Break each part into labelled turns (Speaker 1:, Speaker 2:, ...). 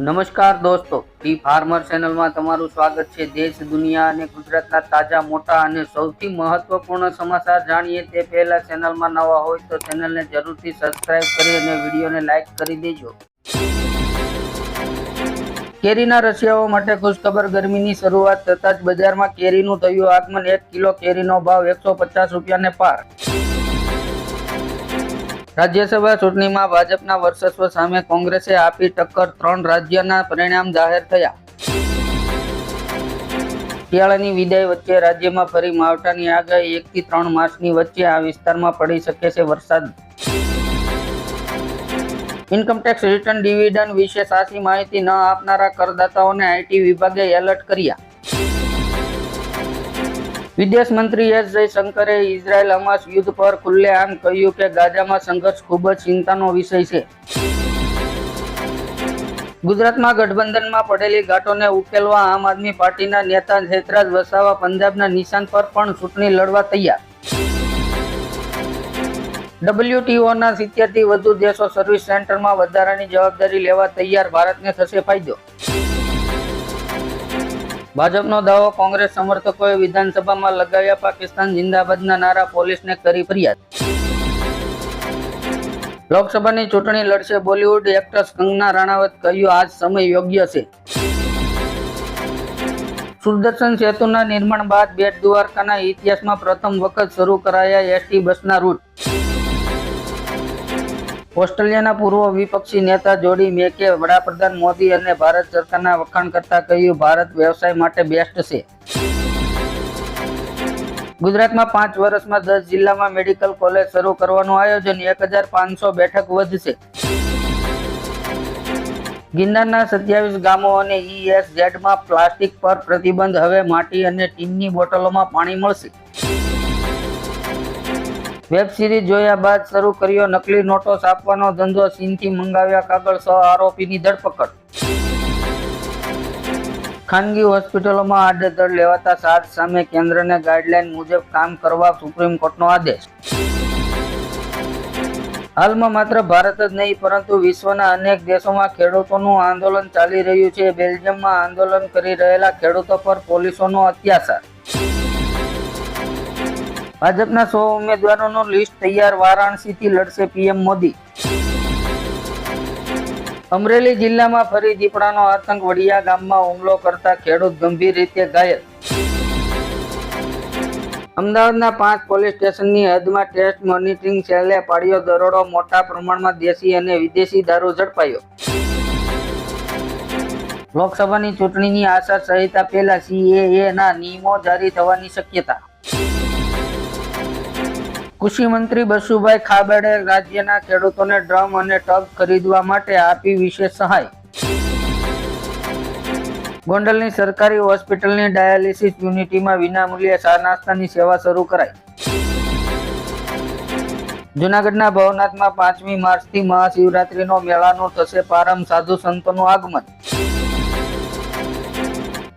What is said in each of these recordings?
Speaker 1: નમસ્કાર દોસ્તો, T farmer ચેનલમાં તમારું સ્વાગત છે। દેશ, દુનિયા અને ગુજરાતના તાજા, મોટા અને સૌથી મહત્વપૂર્ણ સમાચાર જાણીએ તે પહેલા ચેનલમાં નવા હોય તો ચેનલને જરૂરથી સબસ્ક્રાઇબ કરી અને વિડીયોને લાઇક કરી દેજો। કેરીના રસિયાઓ માટે ખુશખબર, ગરમીની શરૂઆત થતાં જ બજારમાં કેરીનું થયું આગમન। 1 કિલો કેરીનો ભાવ 150 રૂપિયાને પાર। રાજ્યસભા ચૂંટણીમાં ભાજપના વર્ચસ્વ સામે કોંગ્રેસે આપી ટક્કર, 3 રાજ્યના પરિણામ જાહેર થયા। શિયાળાની વિદાય વચ્ચે રાજ્યમાં ફરી માવઠાની આગાહી। 1 થી 3 માર્ચની વચ્ચે આ વિસ્તારમાં પડી શકે છે વરસાદ। ઇન્કમટેક્સ રિટર્ન ડિવિડન્ડ વિશે સાચી માહિતી ન આપનારા કરદાતાઓને આઈટી વિભાગે એલર્ટ કર્યા। વિદેશ મંત્રી એસ જયશંકરે ઇઝરાયલ હમાસ યુદ્ધ પર ખુલ્લેઆમ કહ્યું કે ગાઝામાં સંઘર્ષ ખૂબ જ ચિંતાનો વિષય છે। ગુજરાતમાં ગઠબંધનમાં પડેલી ગાંઠોને ઉકેલવા આમ આદમી પાર્ટીના નેતા જયરાજ વસાવા પંજાબના નિશાન પર પણ ચૂંટણી લડવા તૈયાર। WTOના 70 થી વધુ દેશો સર્વિસ સેન્ટરમાં વધારાની જવાબદારી લેવા તૈયાર, ભારતને થશે ફાયદો। ભાજપનો દાવો, કોંગ્રેસ સમર્થકોએ વિધાનસભામાં લગાવ્યા પાકિસ્તાન જિંદાબાદના નારા, પોલીસને કરી ફરિયાદ। લોકસભાની ચૂંટણી લડશે બોલિવૂડ એક્ટ્રેસ કંગના રાણાવત, કહ્યું આજ સમય યોગ્ય છે। સુદર્શન સેતુના નિર્માણ બાદ બેટ દ્વારકાના ઇતિહાસમાં પ્રથમ વખત શરૂ કરાયા એસટી બસના રૂટ। ઓસ્ટ્રેલિયાના પૂર્વ વિપક્ષી નેતા જોડી મેકે વડાપ્રધાન મોદી અને ભારત સરકારના વખાણ કરતા કહ્યું ભારત વ્યવસાય માટે બેસ્ટ છે। ગુજરાતમાં 5 વર્ષમાં 10 જિલ્લામાં મેડિકલ કોલેજ શરૂ કરવાનું આયોજન, 1500 બેઠક વધશે। ગિરનારના 27 ગામો અને ESZમાં પ્લાસ્ટિક પર પ્રતિબંધ, હવે માટી અને ટીનની બોટલોમાં પાણી મળશે। વેબ સિરીઝ જોયા બાદ શરૂ કર્યો નકલી નોટો છાપવાનો ધંધો, ચીનથી મંગાવ્યા કાગળ, 6 આરોપીની ધરપકડ। ખાનગી હોસ્પિટલોમાં આડેધડ લેવાતા ચાર્જ સામે કેન્દ્રને ગાઈડલાઈન મુજબ કામ કરવા સુપ્રીમ કોર્ટનો આદેશ। હાલમાં માત્ર ભારત જ નહીં પરંતુ વિશ્વના અનેક દેશોમાં ખેડૂતોનું આંદોલન ચાલી રહ્યું છે। બેલ્જિયમમાં આંદોલન કરી રહેલા ખેડૂતો પર પોલીસોનો અત્યાચાર। ભાજપના 100 ઉમેદવારોનું લિસ્ટ તૈયાર, વારાણસીથી લડશે પીએમ મોદી। અમરેલી જિલ્લામાં ફરી દીપડાનો આતંક, વડિયા ગામમાં હુમલો કરતા ખેડૂત ગંભીર રીતે ઘાયલ। અમદાવાદના 5 પોલીસ સ્ટેશનની હદમાં ટેસ્ટ મોનિટરિંગ સેલે પાડ્યો દરોડો, મોટા પ્રમાણમાં દેશી અને વિદેશી દારૂ ઝડપાયો। લોકસભાની ચૂંટણીની આચારસંહિતા પહેલા CAA નિયમો જારી થવાની શક્યતા। કૃષિ મંત્રી બસુભાઈ ખાબડે રાજ્યના ખેડૂતોને ડ્રમ અને ટગ ખરીદવા માટે આપી વિશેષ સહાય। ગોંડલની સરકારી હોસ્પિટલની ડાયાલિસિસ યુનિટમાં વિનામૂલ્યે ચા નાસ્તાની સેવા શરૂ કરાઈ। જૂનાગઢના ભવનાથમાં 5મી માર્ચથી મહાશિવરાત્રીનો મેળાનો થશે પ્રારંભ, સાધુ સંતોનું આગમન।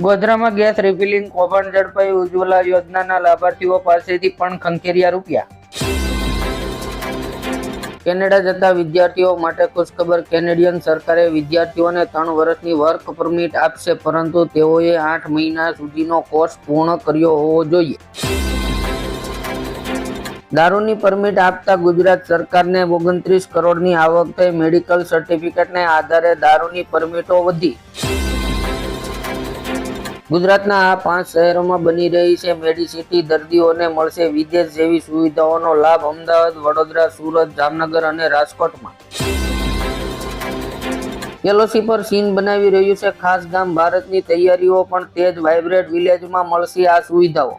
Speaker 1: ગોધરામાં ગેસ રિફિલિંગ કૌભાંડ ઝડપાયું, ઉજ્જવલા યોજનાના લાભાર્થીઓ પાસેથી પણ ખંખેર્યા રૂપિયા। કેનેડા જતા વિદ્યાર્થીઓ માટે ખુશખબર, કેનેડિયન સરકારે વિદ્યાર્થીઓને 3 વર્ષની વર્ક પરમિટ આપશે, પરંતુ તેઓએ 8 મહિના સુધીનો કોર્સ પૂર્ણ કર્યો હોવો જોઈએ। દારૂની પરમિટ આપતા ગુજરાત સરકારને 29 કરોડની આવક થઈ, મેડિકલ સર્ટિફિકેટને આધારે દારૂની પરમિટો વધી। ગુજરાતના આ 5 શહેરોમાં બની રહી છે મેડિસિટી, દર્દીઓને મળશે વિદેશ જેવી સુવિધાઓનો લાભ, અમદાવાદ, વડોદરા, સુરત, જામનગર અને રાજકોટમાં। LOC પર ચીન બનાવી રહ્યું છે ખાસ ગામ, ભારતની તૈયારીઓ પણ તેજ, વાઇબ્રન્ટ વિલેજમાં મળશે આ સુવિધાઓ।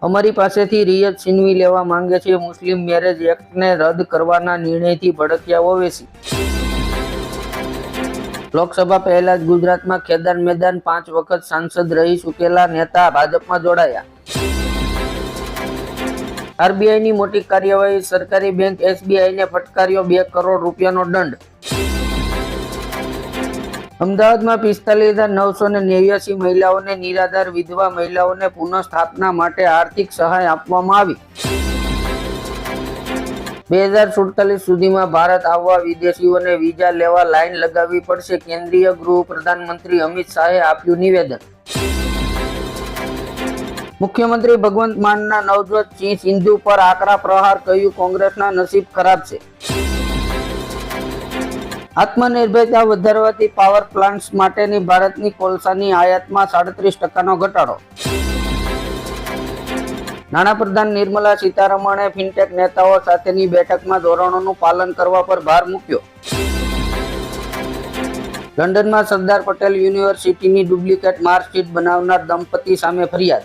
Speaker 1: અમારી પાસેથી રિયત છીનવી લેવા માંગે છે, મુસ્લિમ મેરેજ એક્ટને રદ કરવાના નિર્ણયથી ભડક્યા ઓવેસી। લોકસભા પહેલા જ ગુજરાતમાં ખેદાન મેદાન 5 વખત સાંસદ રહી ચૂકેલા નેતા ભાજપમાં જોડાયા। RBIની મોટી કાર્યવાહી, સરકારી બેંક SBIને ફટકાર્યો 2 કરોડ રૂપિયાનો દંડ। અમદાવાદમાં 45,989 મહિલાઓને નિરાધાર વિધવા મહિલાઓને પુનઃસ્થાપના માટે આર્થિક સહાય આપવામાં આવી। 2047 સુધીમાં ભારત આવવા વિદેશીઓને વિઝા લેવા લાઈન લગાવવી પડશે. કેન્દ્રીય ગૃહ પ્રધાનમંત્રી અમિત શાહે આપ્યું નિવેદન. મુખ્યમંત્રી ભગવંત માનના નવજોત સિંહ સિંધુ પર આકરા પ્રહાર, કહ્યું કોંગ્રેસના નસીબ ખરાબ છે. આત્મનિર્ભરતા વધારવાથી પાવર પ્લાન્ટ્સ માટેની ભારતની કોલસાની આયાતમાં 37% ઘટાડો. નાણાપ્રધાન નિર્મલા સીતારમણે ફિનટેક નેતાઓ સાથેની બેઠકમાં ધોરણોનું પાલન કરવા પર ભાર મૂક્યો. લંડનમાં સરદાર પટેલ યુનિવર્સિટીની ડુપ્લિકેટ માર્કશીટ બનાવનાર દંપતી સામે ફરિયાદ.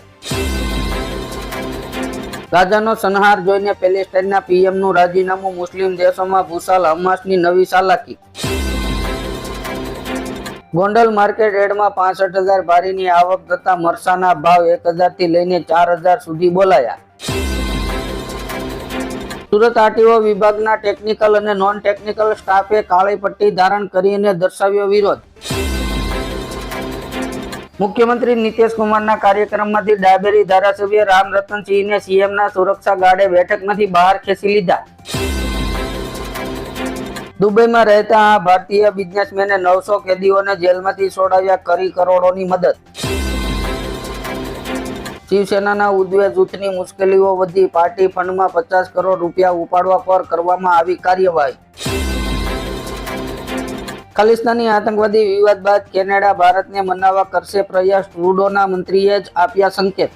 Speaker 1: ગાઝાનો સંહાર જોઈને પેલેસ્ટાઈનના પીએમનું રાજીનામું, મુસ્લિમ દેશોમાં ભૂસાલ હમાસની નવી ચાલાકી. ગોંડલ માર્કેટ યાર્ડમાં 65,000 ભારીની આવક થતા મરસાના ભાવ 1,000 થી લઈને 4,000 સુધી બોલાયા. સુરત આરટીઓ વિભાગના ટેકનિકલ અને નોન ટેકનિકલ સ્ટાફે કાળી પટ્ટી ધારણ કરીને દર્શાવ્યો વિરોધ. મુખ્યમંત્રી નીતિશ કુમારના કાર્યક્રમમાંથી ડાબેરી ધારાસભ્ય રામરતનસિંહને સીએમના સુરક્ષા ગાર્ડે બેઠકમાંથી બહાર ખેંચી લીધા. દુબઈમાં રહેતા આ ભારતીય બિઝનેસમેને 900 કેદીઓને જેલમાંથી છોડાવ્યા, કરી કરોડોની મદદ. શિવસેનાના ઉદ્વે જૂથની મુશ્કેલીઓ વધી, પાર્ટી ફંડમાં 50 કરોડ રૂપિયા ઉપાડવા પર કરવામાં આવી કાર્યવાહી. ખાલિસ્તાની આતંકવાદી વિવાદ બાદ કેનેડા ભારતને મનાવવા કરશે પ્રયાસ, ટ્રુડોના મંત્રીએ જ આપ્યા સંકેત.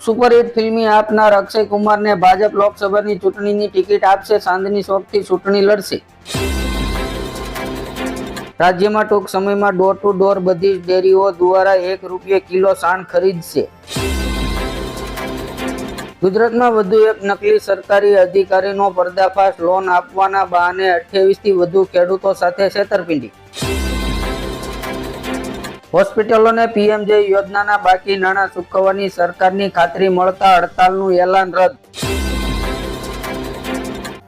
Speaker 1: સુપરહિટ ફિલ્મી આપનાર અક્ષય કુમારને ભાજપ લોકસભાની ચૂંટણીની ટિકિટ આપશે, ચાંદની ચોકથી ચૂંટણી લડશે. રાજ્યમાં ટૂંક સમયમાં ડોર ટુ ડોર બધી જ ડેરીઓ દ્વારા ₹1 કિલો સાણ ખરીદશે. ગુજરાતમાં વધુ એક નકલી સરકારી અધિકારીનો પર્દાફાશ, લોન આપવાના બહાને 28 થી વધુ ખેડૂતો સાથે છેતરપિંડી. હોસ્પિટલોને પીએમજે યોજનાના બાકી નાણાં ચૂકવવાની સરકારની ખાતરી મળતા હડતાલનું એલાન રદ.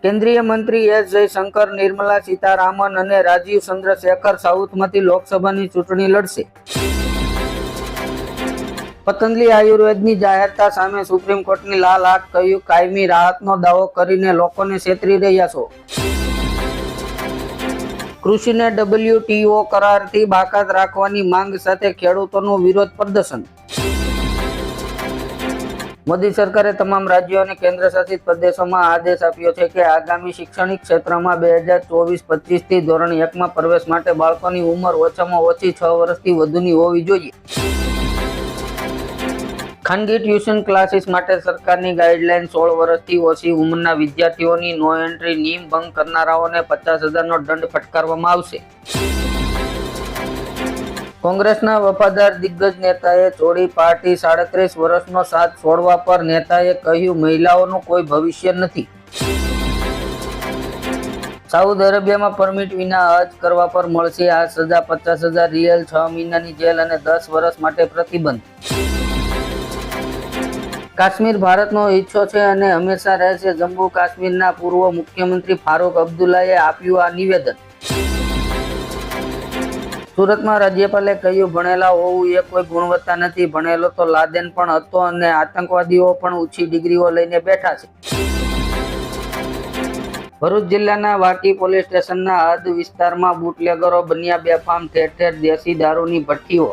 Speaker 1: કેન્દ્રીય મંત્રી એસ જયશંકર, નિર્મલા સીતારામન અને રાજીવ ચંદ્રશેખર સાઉથમાંથી લોકસભાની ચૂંટણી લડશે. પતંજલિ આયુર્વેદની જાહેરતા સામે સુપ્રીમ કોર્ટની લાલ આંખ, કહ્યું કાયમી રાહતનો દાવો કરીને લોકોને છેતરી રહ્યા છો. કૃષિને WTO કરારથી બાકાત રાખવાની માંગ સાથે ખેડૂતોનું વિરોધ પ્રદર્શન. મોદી સરકારે તમામ રાજ્યો અને કેન્દ્રશાસિત પ્રદેશોમાં આદેશ આપ્યો છે કે આગામી શૈક્ષણિક ક્ષેત્રમાં 2024-25 થી ધોરણ 1માં પ્રવેશ માટે બાળકોની ઉંમર ઓછામાં ઓછી 6 વર્ષથી વધુની હોવી જોઈએ. ખાનગી ટ્યુશન ક્લાસીસ માટે સરકારની ગાઈડલાઈન 16 વર્ષથી ઓછી ઉંમરના વિદ્યાર્થીઓની નો એન્ટ્રી નિયમ ભંગ કરનારાઓને 50,000નો દંડ ફટકારવામાં આવશે. કોંગ્રેસના વફાદાર દિગ્ગજ નેતાએ છોડી પાર્ટી, 37 વર્ષનો સાથ છોડવા પર નેતાએ કહ્યું મહિલાઓનું કોઈ ભવિષ્ય નથી. સાઉદી અરેબિયામાં પરમિટ વિના હજ કરવા પર મળશે આ સજા, 50,000 રિયલ, 6 મહિનાની જેલ અને 10 વર્ષ માટે પ્રતિબંધ. કાશ્મીર ભારતનો હિસ્સો છે અને હંમેશા રહેશે, જમ્મુ કાશ્મીરના પૂર્વ મુખ્યમંત્રી ફારૂક અબ્દુલ્લાએ આપ્યું આ નિવેદન. સુરતમાં રાજ્યપાલે કહ્યું ભણેલા હોવું એ કોઈ ગુણવત્તા નથી, ભણેલો તો લાદેન પણ હતો અને આતંકવાદીઓ પણ ઊંચી ડિગ્રીઓ લઈને બેઠા છે. ભરૂચ જિલ્લાના વાકી પોલીસ સ્ટેશનના હદ વિસ્તારમાં બુટલેગરો બન્યા બેફામ, ઠેર ઠેર દેશી દારૂની ભઠ્ઠીઓ.